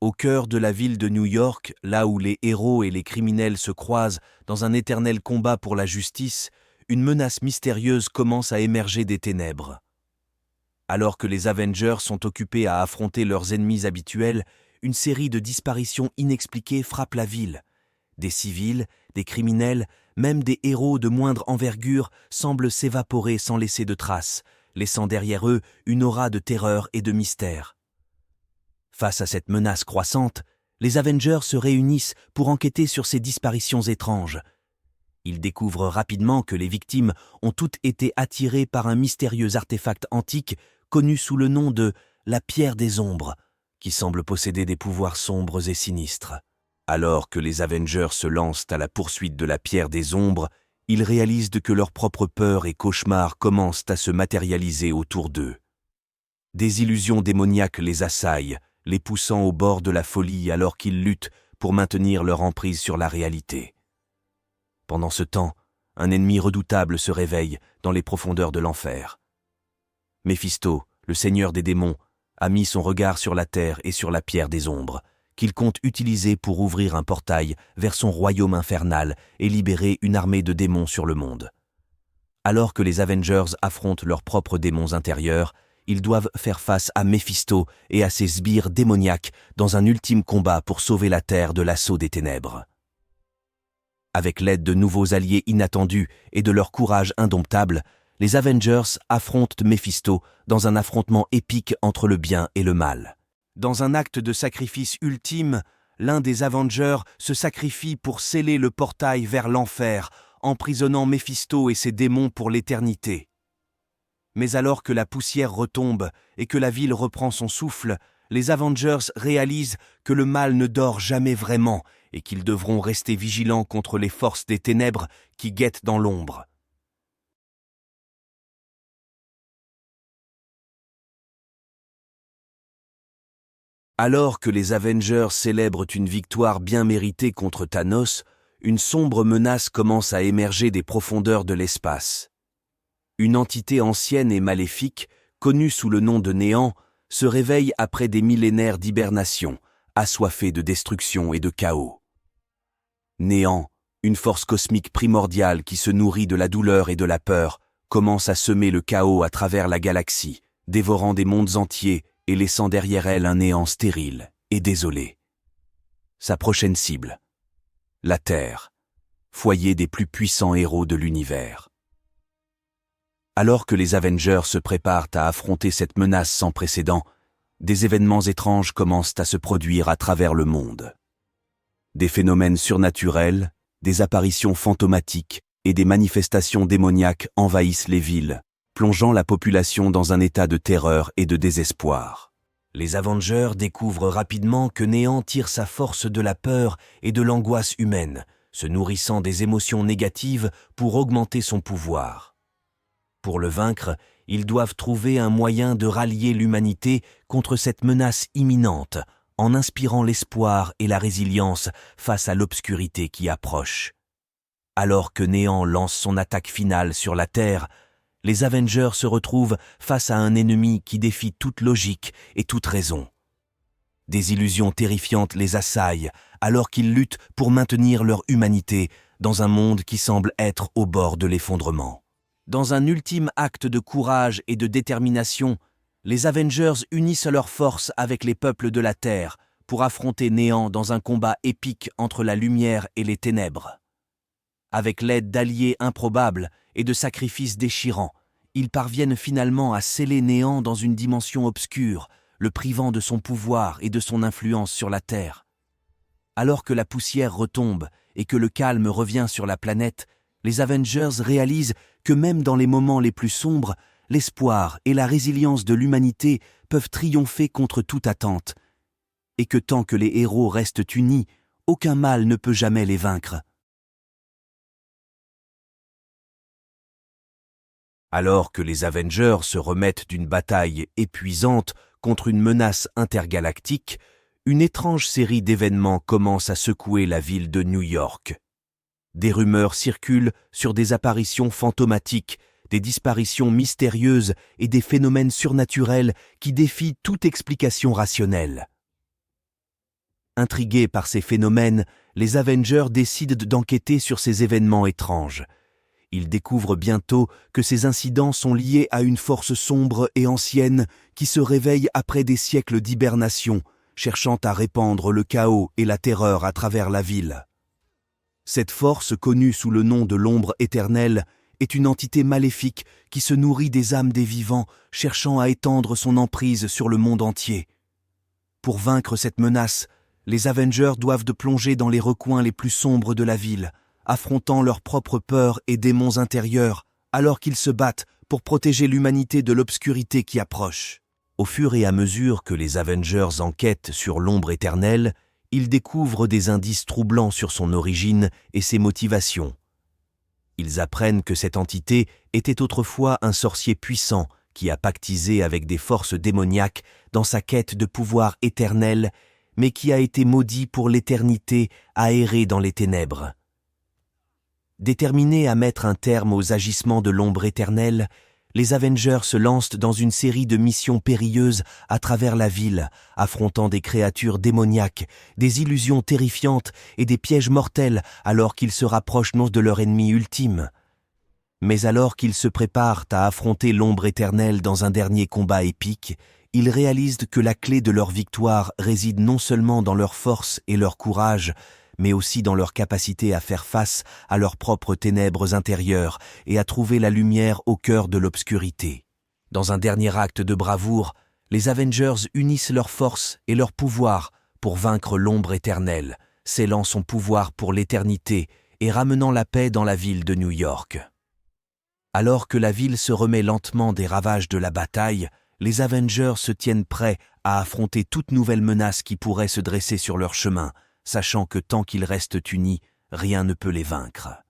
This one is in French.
Au cœur de la ville de New York, là où les héros et les criminels se croisent dans un éternel combat pour la justice, une menace mystérieuse commence à émerger des ténèbres. Alors que les Avengers sont occupés à affronter leurs ennemis habituels, une série de disparitions inexpliquées frappe la ville. Des civils, des criminels, même des héros de moindre envergure semblent s'évaporer sans laisser de traces, laissant derrière eux une aura de terreur et de mystère. Face à cette menace croissante, les Avengers se réunissent pour enquêter sur ces disparitions étranges. Ils découvrent rapidement que les victimes ont toutes été attirées par un mystérieux artefact antique connu sous le nom de la Pierre des Ombres, qui semble posséder des pouvoirs sombres et sinistres. Alors que les Avengers se lancent à la poursuite de la Pierre des Ombres, ils réalisent que leurs propres peurs et cauchemars commencent à se matérialiser autour d'eux. Des illusions démoniaques les assaillent, les poussant au bord de la folie alors qu'ils luttent pour maintenir leur emprise sur la réalité. Pendant ce temps, un ennemi redoutable se réveille dans les profondeurs de l'enfer. Méphisto, le seigneur des démons, a mis son regard sur la terre et sur la Pierre des Ombres, qu'il compte utiliser pour ouvrir un portail vers son royaume infernal et libérer une armée de démons sur le monde. Alors que les Avengers affrontent leurs propres démons intérieurs, ils doivent faire face à Méphisto et à ses sbires démoniaques dans un ultime combat pour sauver la Terre de l'assaut des ténèbres. Avec l'aide de nouveaux alliés inattendus et de leur courage indomptable, les Avengers affrontent Méphisto dans un affrontement épique entre le bien et le mal. Dans un acte de sacrifice ultime, l'un des Avengers se sacrifie pour sceller le portail vers l'enfer, emprisonnant Méphisto et ses démons pour l'éternité. Mais alors que la poussière retombe et que la ville reprend son souffle, les Avengers réalisent que le mal ne dort jamais vraiment et qu'ils devront rester vigilants contre les forces des ténèbres qui guettent dans l'ombre. Alors que les Avengers célèbrent une victoire bien méritée contre Thanos, une sombre menace commence à émerger des profondeurs de l'espace. Une entité ancienne et maléfique, connue sous le nom de Néant, se réveille après des millénaires d'hibernation, assoiffée de destruction et de chaos. Néant, une force cosmique primordiale qui se nourrit de la douleur et de la peur, commence à semer le chaos à travers la galaxie, dévorant des mondes entiers et laissant derrière elle un néant stérile et désolé. Sa prochaine cible, la Terre, foyer des plus puissants héros de l'univers. Alors que les Avengers se préparent à affronter cette menace sans précédent, des événements étranges commencent à se produire à travers le monde. Des phénomènes surnaturels, des apparitions fantomatiques et des manifestations démoniaques envahissent les villes, plongeant la population dans un état de terreur et de désespoir. Les Avengers découvrent rapidement que Néant tire sa force de la peur et de l'angoisse humaine, se nourrissant des émotions négatives pour augmenter son pouvoir. Pour le vaincre, ils doivent trouver un moyen de rallier l'humanité contre cette menace imminente, en inspirant l'espoir et la résilience face à l'obscurité qui approche. Alors que Néant lance son attaque finale sur la Terre, les Avengers se retrouvent face à un ennemi qui défie toute logique et toute raison. Des illusions terrifiantes les assaillent alors qu'ils luttent pour maintenir leur humanité dans un monde qui semble être au bord de l'effondrement. Dans un ultime acte de courage et de détermination, les Avengers unissent leurs forces avec les peuples de la Terre pour affronter Néant dans un combat épique entre la lumière et les ténèbres. Avec l'aide d'alliés improbables et de sacrifices déchirants, ils parviennent finalement à sceller Néant dans une dimension obscure, le privant de son pouvoir et de son influence sur la Terre. Alors que la poussière retombe et que le calme revient sur la planète, les Avengers réalisent que même dans les moments les plus sombres, l'espoir et la résilience de l'humanité peuvent triompher contre toute attente, et que tant que les héros restent unis, aucun mal ne peut jamais les vaincre. Alors que les Avengers se remettent d'une bataille épuisante contre une menace intergalactique, une étrange série d'événements commence à secouer la ville de New York. Des rumeurs circulent sur des apparitions fantomatiques, des disparitions mystérieuses et des phénomènes surnaturels qui défient toute explication rationnelle. Intrigués par ces phénomènes, les Avengers décident d'enquêter sur ces événements étranges. Ils découvrent bientôt que ces incidents sont liés à une force sombre et ancienne qui se réveille après des siècles d'hibernation, cherchant à répandre le chaos et la terreur à travers la ville. Cette force, connue sous le nom de l'ombre éternelle, est une entité maléfique qui se nourrit des âmes des vivants, cherchant à étendre son emprise sur le monde entier. Pour vaincre cette menace, les Avengers doivent de plonger dans les recoins les plus sombres de la ville, affrontant leurs propres peurs et démons intérieurs, alors qu'ils se battent pour protéger l'humanité de l'obscurité qui approche. Au fur et à mesure que les Avengers enquêtent sur l'ombre éternelle, ils découvrent des indices troublants sur son origine et ses motivations. Ils apprennent que cette entité était autrefois un sorcier puissant qui a pactisé avec des forces démoniaques dans sa quête de pouvoir éternel, mais qui a été maudit pour l'éternité à errer dans les ténèbres. Déterminés à mettre un terme aux agissements de l'ombre éternelle, les Avengers se lancent dans une série de missions périlleuses à travers la ville, affrontant des créatures démoniaques, des illusions terrifiantes et des pièges mortels alors qu'ils se rapprochent non de leur ennemi ultime. Mais alors qu'ils se préparent à affronter l'ombre éternelle dans un dernier combat épique, ils réalisent que la clé de leur victoire réside non seulement dans leur force et leur courage, mais aussi dans leur capacité à faire face à leurs propres ténèbres intérieures et à trouver la lumière au cœur de l'obscurité. Dans un dernier acte de bravoure, les Avengers unissent leurs forces et leurs pouvoirs pour vaincre l'ombre éternelle, scellant son pouvoir pour l'éternité et ramenant la paix dans la ville de New York. Alors que la ville se remet lentement des ravages de la bataille, les Avengers se tiennent prêts à affronter toute nouvelle menace qui pourrait se dresser sur leur chemin, sachant que tant qu'ils restent unis, rien ne peut les vaincre.